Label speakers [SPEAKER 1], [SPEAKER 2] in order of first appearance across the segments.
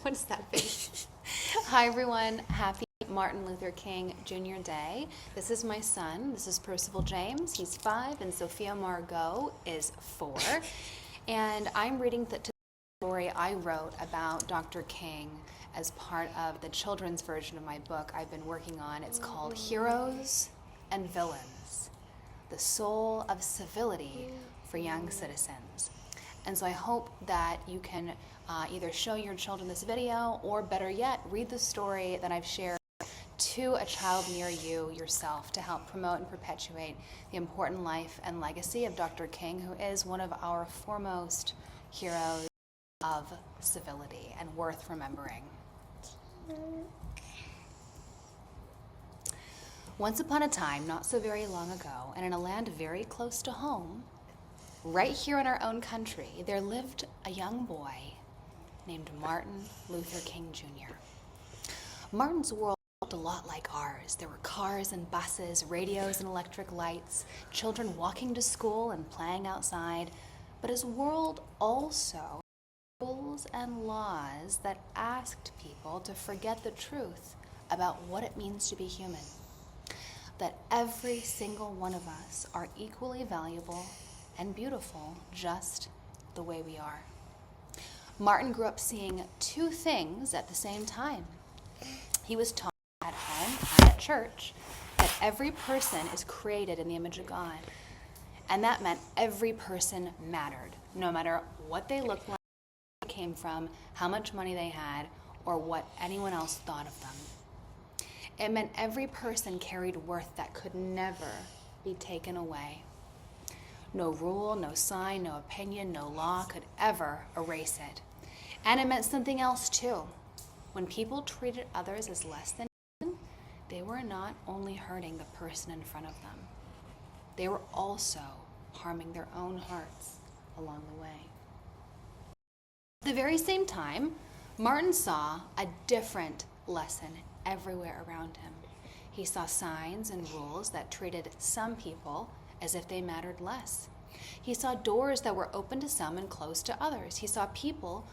[SPEAKER 1] What does that mean? Hi everyone, happy Martin Luther King Jr. Day. This is my son, this is Percival James, he's 5, and Sophia Margot is 4. And I'm reading the story I wrote about Dr. King as part of the children's version of my book I've been working on. It's called Heroes and Villains, the Soul of Civility for Young Citizens. And so I hope that you can either show your children this video, or better yet, read the story that I've shared to a child near you yourself to help promote and perpetuate the important life and legacy of Dr. King, who is one of our foremost heroes of civility and worth remembering. Once upon a time, not so very long ago, and in a land very close to home, right here in our own country, there lived a young boy named Martin Luther King Jr. Martin's world looked a lot like ours. There were cars and buses, radios and electric lights, children walking to school and playing outside. But his world also had rules and laws that asked people to forget the truth about what it means to be human. That every single one of us are equally valuable and beautiful just the way we are. Martin grew up seeing two things at the same time. He was taught at home and at church that every person is created in the image of God. And that meant every person mattered, no matter what they looked like, where they came from, how much money they had, or what anyone else thought of them. It meant every person carried worth that could never be taken away. No rule, no sign, no opinion, no law could ever erase it. And it meant something else too. When people treated others as less than human, they were not only hurting the person in front of them, they were also harming their own hearts along the way. At the very same time, Martin saw a different lesson everywhere around him. He saw signs and rules that treated some people as if they mattered less. He saw doors that were open to some and closed to others. He saw people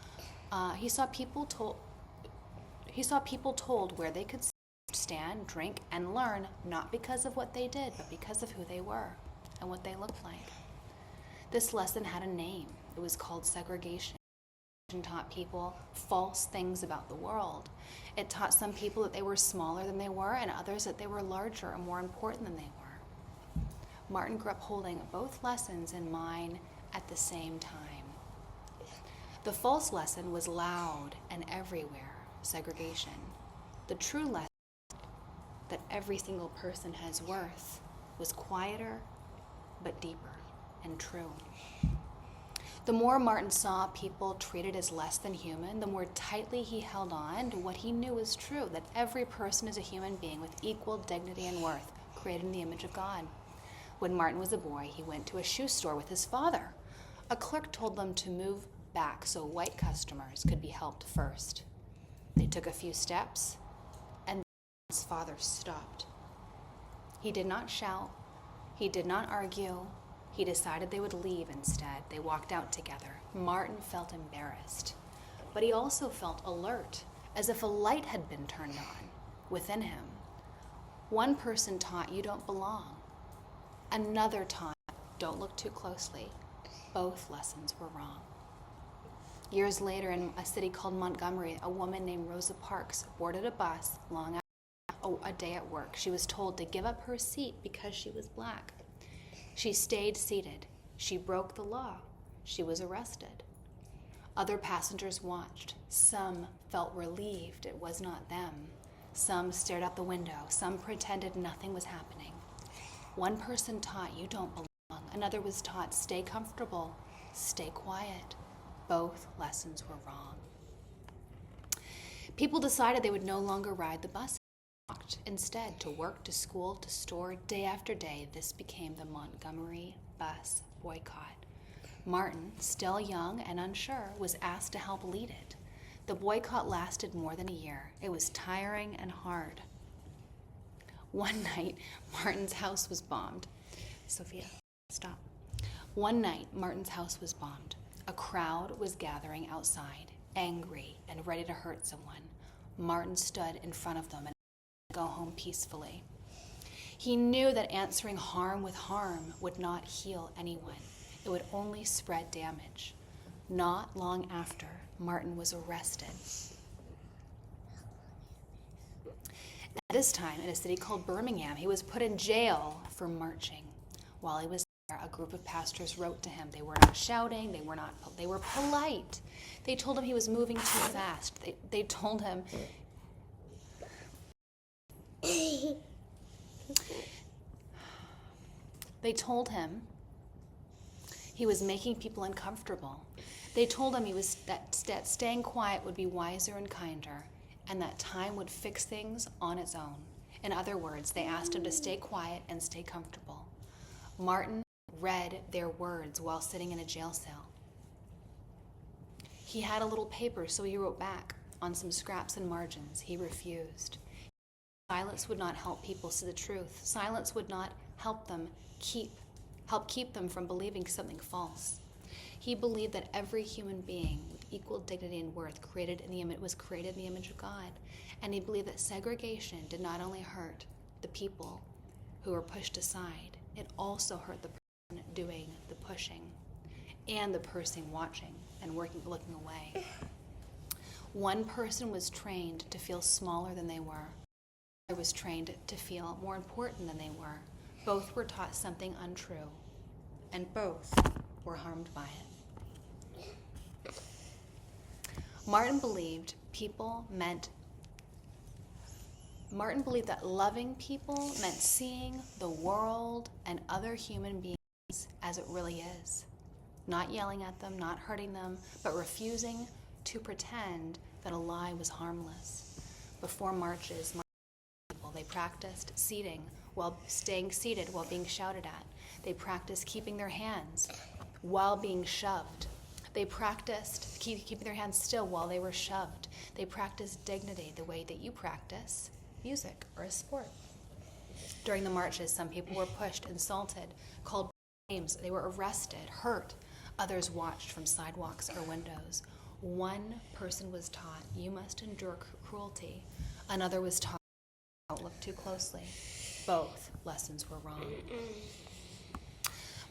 [SPEAKER 1] told where they could stand, drink, and learn, not because of what they did, but because of who they were and what they looked like. This lesson had a name. It was called segregation. It taught people false things about the world. It taught some people that they were smaller than they were, and others that they were larger and more important than they were. Martin grew up holding both lessons in mind at the same time. The false lesson was loud and everywhere, segregation. The true lesson, that every single person has worth, was quieter but deeper and true. The more Martin saw people treated as less than human, the more tightly he held on to what he knew was true, that every person is a human being with equal dignity and worth, created in the image of God. When Martin was a boy, he went to a shoe store with his father. A clerk told them to move back so white customers could be helped first. They took a few steps, and his father stopped. He did not shout. He did not argue. He decided they would leave instead. They walked out together. Martin felt embarrassed, but he also felt alert, as if a light had been turned on within him. One person taught, "You don't belong." Another taught, "Don't look too closely." Both lessons were wrong. Years later, in a city called Montgomery, a woman named Rosa Parks boarded a bus long after a day at work. She was told to give up her seat because she was black. She stayed seated. She broke the law. She was arrested. Other passengers watched. Some felt relieved it was not them. Some stared out the window. Some pretended nothing was happening. One person taught, "You don't belong." Another was taught, "Stay comfortable, stay quiet." Both lessons were wrong. People decided they would no longer ride the bus. They walked instead, to work, to school, to store. Day after day, this became the Montgomery bus boycott. Martin, still young and unsure, was asked to help lead it. The boycott lasted more than a year. It was tiring and hard. One night, Martin's house was bombed. Sophia, stop. One night, Martin's house was bombed. A crowd was gathering outside. angry, and ready to hurt someone, Martin stood in front of them and go home peacefully. He knew that answering harm with harm would not heal anyone. It would only spread damage. Not long after, Martin was arrested. At this time, in a city called Birmingham, he was put in jail for marching. While he was there, a group of pastors wrote to him. They were not shouting, they were polite. They told him he was moving too fast. They told him he was making people uncomfortable. They told him that staying quiet would be wiser and kinder, and that time would fix things on its own. In other words, they asked him to stay quiet and stay comfortable. Martin read their words while sitting in a jail cell. He had a little paper, so he wrote back on some scraps and margins. He refused. Silence would not help people see the truth. Silence would not help keep them from believing something false. He believed that every human being with equal dignity and worth was created in the image of God. And he believed that segregation did not only hurt the people who were pushed aside, it also hurt the person doing the pushing and the person watching and looking away. One person was trained to feel smaller than they were. Another was trained to feel more important than they were. Both were taught something untrue, and both were harmed by it. Martin believed that loving people meant seeing the world and other human beings as it really is. Not yelling at them, not hurting them, but refusing to pretend that a lie was harmless. Before marches, they practiced staying seated while being shouted at. They practiced keeping their hands while being shoved. They practiced keeping their hands still while they were shoved. They practiced dignity the way that you practice music or a sport. During the marches, some people were pushed, insulted, called names. They were arrested, hurt. Others watched from sidewalks or windows. One person was taught, you must endure cruelty. Another was taught, don't look too closely. Both lessons were wrong.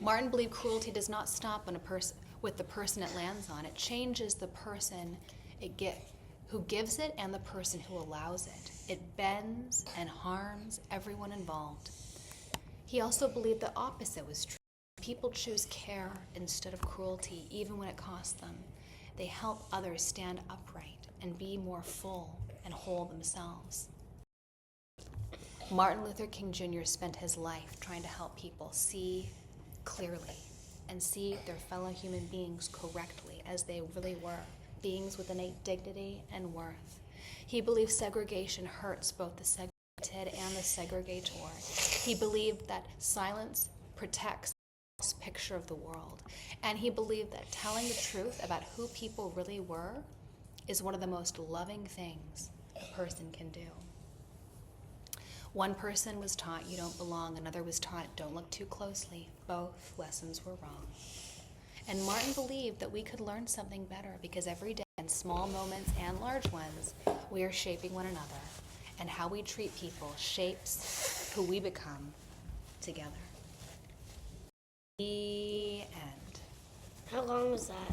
[SPEAKER 1] Martin believed cruelty does not stop with the person it lands on. It changes the person who gives it and the person who allows it. It bends and harms everyone involved. He also believed the opposite was true. People choose care instead of cruelty, even when it costs them. They help others stand upright and be more full and whole themselves. Martin Luther King Jr. spent his life trying to help people see clearly and see their fellow human beings correctly as they really were, beings with innate dignity and worth. He believed segregation hurts both the segregated and the segregator. He believed that silence protects the false picture of the world. And he believed that telling the truth about who people really were is one of the most loving things a person can do. One person was taught you don't belong, another was taught don't look too closely. Both lessons were wrong. And Martin believed that we could learn something better because every day, in small moments and large ones, we are shaping one another. And how we treat people shapes who we become together. The end.
[SPEAKER 2] How long was that?